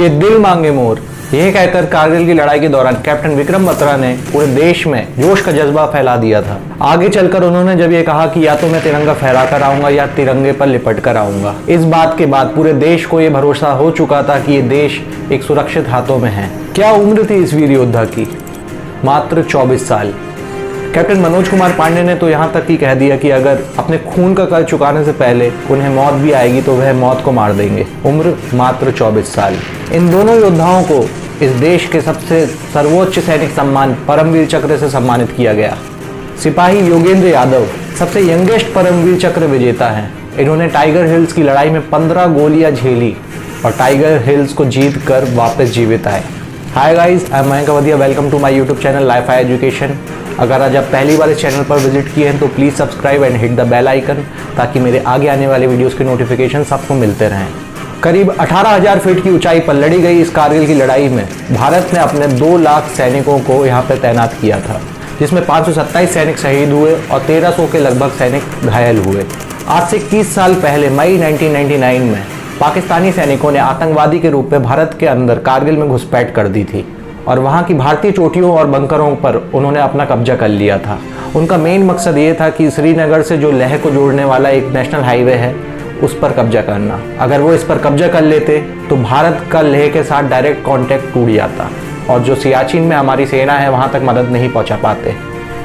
ये दिल मांगे मोर, यह कहकर कारगिल की लड़ाई के दौरान कैप्टन विक्रम बत्रा ने पूरे देश में जोश का जज्बा फैला दिया था। आगे चलकर उन्होंने जब ये कहा कि या तो मैं तिरंगा फहरा कर आऊंगा या तिरंगे पर लिपट कर आऊंगा, इस बात के बाद पूरे देश को ये भरोसा हो चुका था कि ये देश एक सुरक्षित हाथों में है। क्या उम्र थी इस वीर योद्धा की? मात्र 24 साल। कैप्टन मनोज कुमार पांडे ने तो यहाँ तक ही कह दिया कि अगर अपने खून का कर्ज चुकाने से पहले उन्हें मौत भी आएगी तो वह मौत को मार देंगे। उम्र मात्र 24 साल। इन दोनों योद्धाओं को इस देश के सबसे सर्वोच्च सैनिक सम्मान परमवीर चक्र से सम्मानित किया गया। सिपाही योगेंद्र यादव सबसे यंगेस्ट परमवीर चक्र विजेता हैं। इन्होंने टाइगर हिल्स की लड़ाई में 15 गोलियां झेली और टाइगर हिल्स को जीत कर वापस जीवित आए। Hi guys, I am Mayank Awadhiya, welcome to my YouTube channel life high education. अगर आज आप पहली बार इस चैनल पर विजिट किए हैं तो please subscribe and hit the bell icon, ताकि मेरे आगे आने वाले वीडियोस के नोटिफिकेशन सबको मिलते रहें। करीब 18,000 फीट की ऊंचाई पर लड़ी गई इस कारगिल की लड़ाई में भारत ने अपने 2 लाख सैनिकों को यहाँ पर तैनात किया था, जिसमें 527 सैनिक शहीद हुए और 1300 के लगभग सैनिक घायल हुए। आज से 21 साल पहले मई 1999 में पाकिस्तानी सैनिकों ने आतंकवादी के रूप में भारत के अंदर कारगिल में घुसपैठ कर दी थी और वहाँ की भारतीय चोटियों और बंकरों पर उन्होंने अपना कब्जा कर लिया था। उनका मेन मकसद ये था कि श्रीनगर से जो लेह को जोड़ने वाला एक नेशनल हाईवे है उस पर कब्जा करना। अगर वो इस पर कब्जा कर लेते तो भारत का लेह के साथ डायरेक्ट कांटेक्ट टूट जाता और जो सियाचिन में हमारी सेना है वहाँ तक मदद नहीं पहुँचा पाते।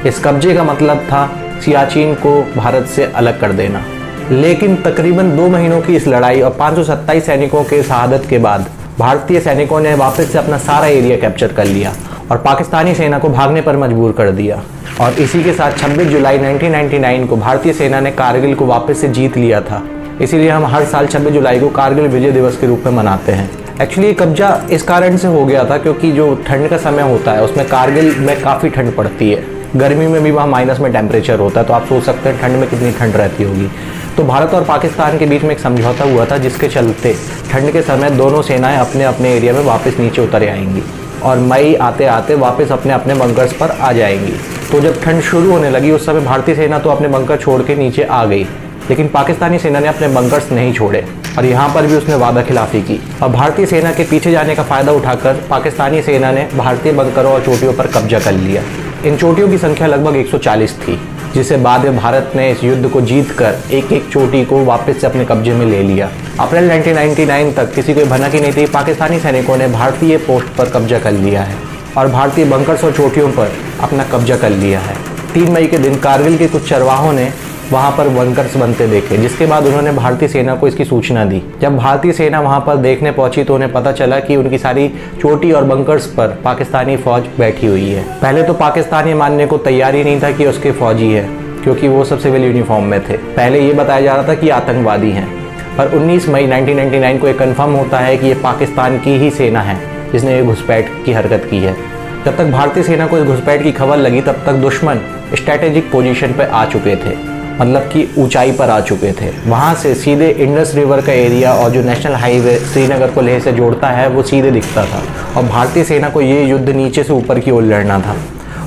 इस कब्जे का मतलब था सियाचिन को भारत से अलग कर देना। लेकिन तकरीबन 2 महीनों की इस लड़ाई और 527 सैनिकों के शहादत के बाद भारतीय सैनिकों ने वापस से अपना सारा एरिया कैप्चर कर लिया और पाकिस्तानी सेना को भागने पर मजबूर कर दिया। और इसी के साथ 26 जुलाई 1999 को भारतीय सेना ने कारगिल को वापस से जीत लिया था। इसीलिए हम हर साल 26 जुलाई को कारगिल विजय दिवस के रूप में मनाते हैं। एक्चुअली ये कब्जा इस कारण से हो गया था क्योंकि जो ठंड का समय होता है उसमें कारगिल में काफ़ी ठंड पड़ती है। गर्मी में भी वहाँ माइनस में टेम्परेचर होता है, तो आप सोच सकते हैं ठंड में कितनी ठंड रहती होगी। तो भारत और पाकिस्तान के बीच में एक समझौता हुआ था जिसके चलते ठंड के समय दोनों सेनाएं अपने अपने एरिया में वापस नीचे उतर आएंगी और मई आते आते वापस अपने अपने बंकर्स पर आ जाएंगी। तो जब ठंड शुरू होने लगी उस समय भारतीय सेना तो अपने बंकर छोड़ के नीचे आ गई, लेकिन पाकिस्तानी सेना ने अपने बंकर्स नहीं छोड़े और यहाँ पर भी उसने वादा खिलाफी की। और भारतीय सेना के पीछे जाने का फ़ायदा उठाकर पाकिस्तानी सेना ने भारतीय बंकरों और चोटियों पर कब्जा कर लिया। इन चोटियों की संख्या लगभग 140 थी, जिसे बाद में भारत ने इस युद्ध को जीतकर एक एक चोटी को वापस से अपने कब्जे में ले लिया। अप्रैल 1999 तक किसी को भनक ही नहीं थी, पाकिस्तानी सैनिकों ने भारतीय पोस्ट पर कब्जा कर लिया है और भारतीय बंकर्स और चोटियों पर अपना कब्जा कर लिया है। 3 मई के दिन कारगिल के कुछ चरवाहों ने वहाँ पर बंकर्स बनते देखे, जिसके बाद उन्होंने भारतीय सेना को इसकी सूचना दी। जब भारतीय सेना वहाँ पर देखने पहुंची तो उन्हें पता चला कि उनकी सारी चोटी और बंकर्स पर पाकिस्तानी फौज बैठी हुई है। पहले तो पाकिस्तान ये मानने को तैयार ही नहीं था कि उसके फौजी है, क्योंकि वो सब सिविल यूनिफॉर्म में थे। पहले ये बताया जा रहा था कि आतंकवादी हैं, पर 19 मई 1999 को एक कन्फर्म होता है कि ये पाकिस्तान की ही सेना है जिसने ये घुसपैठ की हरकत की है। जब तक भारतीय सेना को इस घुसपैठ की खबर लगी तब तक दुश्मन स्ट्रैटेजिक पोजीशन पर आ चुके थे, मतलब कि ऊंचाई पर आ चुके थे। वहाँ से सीधे इंडस रिवर का एरिया और जो नेशनल हाईवे श्रीनगर को लेह से जोड़ता है वो सीधे दिखता था और भारतीय सेना को ये युद्ध नीचे से ऊपर की ओर लड़ना था।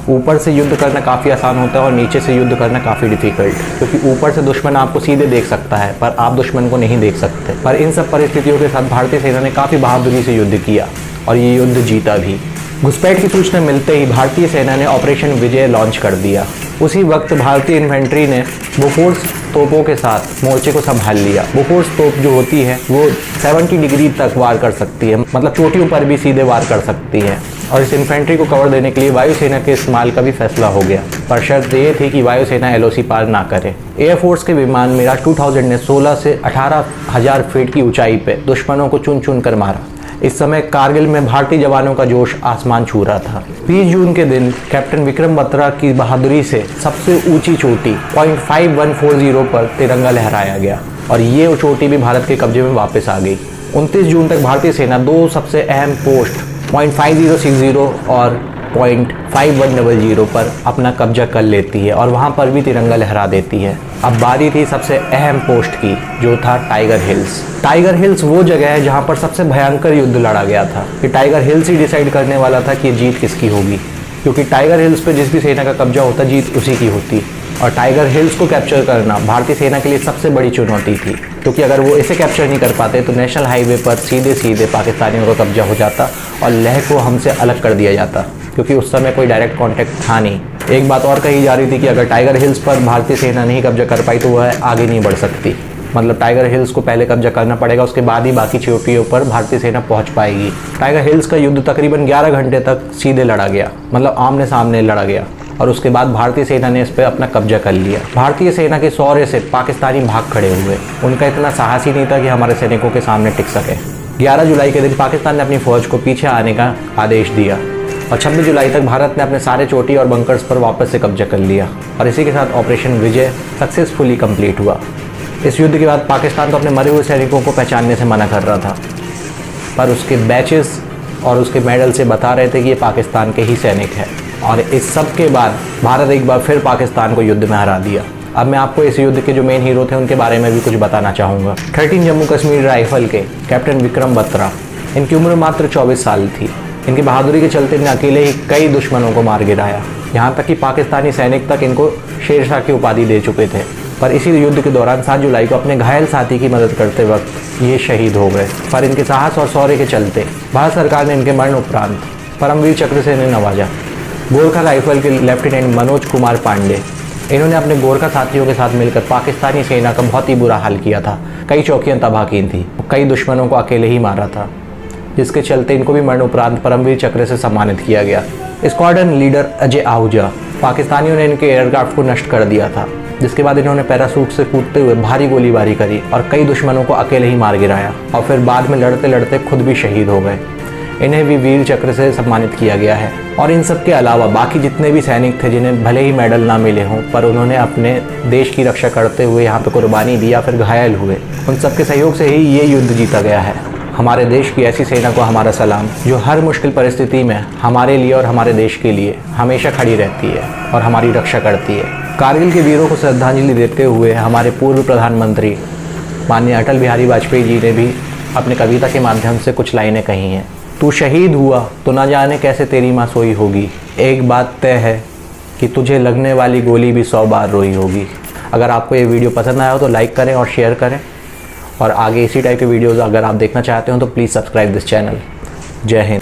ऊपर से युद्ध करना काफ़ी आसान होता है और नीचे से युद्ध करना काफ़ी डिफिकल्ट, क्योंकि ऊपर से दुश्मन आपको सीधे देख सकता है पर आप दुश्मन को नहीं देख सकते। पर इन सब परिस्थितियों के साथ भारतीय सेना ने काफ़ी बहादुरी से युद्ध किया और ये युद्ध जीता भी। घुसपैठ की सूचना मिलते ही भारतीय सेना ने ऑपरेशन विजय लॉन्च कर दिया। उसी वक्त भारतीय इन्फेंट्री ने बोफोर्स तोपों के साथ मोर्चे को संभाल लिया। बोफोर्स तोप जो होती है वो 70 डिग्री तक वार कर सकती है, मतलब चोटियों पर भी सीधे वार कर सकती है। और इस इन्फेंट्री को कवर देने के लिए वायुसेना के इस्तेमाल का भी फैसला हो गया, पर शर्त ये थी कि वायुसेना LOC पार ना करे। एयरफोर्स के विमान मिराज 2000 ने 16 से 18,000 फीट की ऊंचाई पर दुश्मनों को चुन चुन कर मारा। इस समय कारगिल में भारतीय जवानों का जोश आसमान छू रहा था। 20 जून के दिन कैप्टन विक्रम बत्रा की बहादुरी से सबसे ऊंची चोटी 0.5140 पर तिरंगा लहराया गया और ये चोटी भी भारत के कब्जे में वापस आ गई। 29 जून तक भारतीय सेना 2 सबसे अहम पोस्ट 0.5060 और 0.5100 पर अपना कब्जा कर लेती है और वहाँ पर भी तिरंगा लहरा देती है। अब बारी थी सबसे अहम पोस्ट की, जो था टाइगर हिल्स। टाइगर हिल्स वो जगह है जहाँ पर सबसे भयंकर युद्ध लड़ा गया था। कि टाइगर हिल्स ही डिसाइड करने वाला था कि जीत किसकी होगी। क्योंकि टाइगर हिल्स पे जिस भी सेना का कब्जा होता जीत उसी की होती। और टाइगर हिल्स को कैप्चर करना भारतीय सेना के लिए सबसे बड़ी चुनौती थी, क्योंकि अगर वो इसे कैप्चर नहीं कर पाते तो नेशनल हाईवे पर सीधे सीधे पाकिस्तानियों का कब्जा हो जाता और लेह को हमसे अलग कर दिया जाता, क्योंकि उस समय कोई डायरेक्ट कॉन्टैक्ट था नहीं। एक बात और कही जा रही थी कि अगर टाइगर हिल्स पर भारतीय सेना नहीं कब्जा कर पाई तो वह आगे नहीं बढ़ सकती। मतलब टाइगर हिल्स को पहले कब्जा करना पड़ेगा, उसके बाद ही बाकी चोटियों पर भारतीय सेना पहुंच पाएगी। टाइगर हिल्स का युद्ध तकरीबन 11 घंटे तक सीधे लड़ा गया, मतलब आमने सामने लड़ा गया, और उसके बाद भारतीय सेना ने इस पर अपना कब्जा कर लिया। भारतीय सेना के शौर्य से पाकिस्तानी भाग खड़े हुए। उनका इतना साहस ही नहीं था कि हमारे सैनिकों के सामने टिक सके। 11 जुलाई के दिन पाकिस्तान ने अपनी फौज को पीछे आने का आदेश दिया और 26 जुलाई तक भारत ने अपने सारे चोटी और बंकर्स पर वापस से कब्जा कर लिया और इसी के साथ ऑपरेशन विजय सक्सेसफुली कंप्लीट हुआ। इस युद्ध के बाद पाकिस्तान तो अपने मरे हुए सैनिकों को पहचानने से मना कर रहा था, पर उसके बैचेस और उसके मेडल से बता रहे थे कि ये पाकिस्तान के ही सैनिक हैं। और इस सब के बाद भारत एक बार फिर पाकिस्तान को युद्ध में हरा दिया। अब मैं आपको इस युद्ध के जो मेन हीरो थे उनके बारे में भी कुछ बताना चाहूँगा। 13 जम्मू कश्मीर राइफल के कैप्टन विक्रम बत्रा, इनकी उम्र मात्र 24 साल थी। इनकी बहादुरी के चलते इन्हें अकेले ही कई दुश्मनों को मार गिराया, यहाँ तक कि पाकिस्तानी सैनिक तक इनको शेरशाह की उपाधि दे चुके थे। पर इसी युद्ध के दौरान 7 जुलाई को अपने घायल साथी की मदद करते वक्त ये शहीद हो गए। पर इनके साहस और शौर्य के चलते भारत सरकार ने इनके मरण उपरांत परमवीर चक्र से इन्हें नवाजा। गोरखा राइफल के लेफ्टिनेंट मनोज कुमार पांडे, इन्होंने अपने गोरखा साथियों के साथ मिलकर पाकिस्तानी सेना का बहुत ही बुरा हाल किया था। कई चौकियां तबाह की थी, कई दुश्मनों को अकेले ही मारा था, जिसके चलते इनको भी मरण उपरांत परमवीर चक्र से सम्मानित किया गया। स्क्वाड्रन लीडर अजय आहूजा, पाकिस्तानियों ने इनके एयरक्राफ्ट को नष्ट कर दिया था, जिसके बाद इन्होंने पैरासूट से कूदते हुए भारी गोलीबारी करी और कई दुश्मनों को अकेले ही मार गिराया और फिर बाद में लड़ते लड़ते खुद भी शहीद हो गए। इन्हें भी वीर चक्र से सम्मानित किया गया है। और इन सब के अलावा बाकी जितने भी सैनिक थे जिन्हें भले ही मेडल ना मिले हों, पर उन्होंने अपने देश की रक्षा करते हुए यहाँ पे कुर्बानी दी या फिर घायल हुए, उन सबके सहयोग से ही ये युद्ध जीता गया है। हमारे देश की ऐसी सेना को हमारा सलाम, जो हर मुश्किल परिस्थिति में हमारे लिए और हमारे देश के लिए हमेशा खड़ी रहती है और हमारी रक्षा करती है। कारगिल के वीरों को श्रद्धांजलि देते हुए हमारे पूर्व प्रधानमंत्री माननीय अटल बिहारी वाजपेयी जी ने भी अपने कविता के माध्यम से कुछ लाइनें कही हैं। तू शहीद हुआ तो ना जाने कैसे तेरी माँ सोई होगी, एक बात तय है कि तुझे लगने वाली गोली भी 100 बार रोई होगी। अगर आपको ये वीडियो पसंद आया हो तो लाइक करें और शेयर करें, और आगे इसी टाइप के वीडियोज़ अगर आप देखना चाहते हो तो प्लीज़ सब्सक्राइब दिस चैनल। जय हिंद।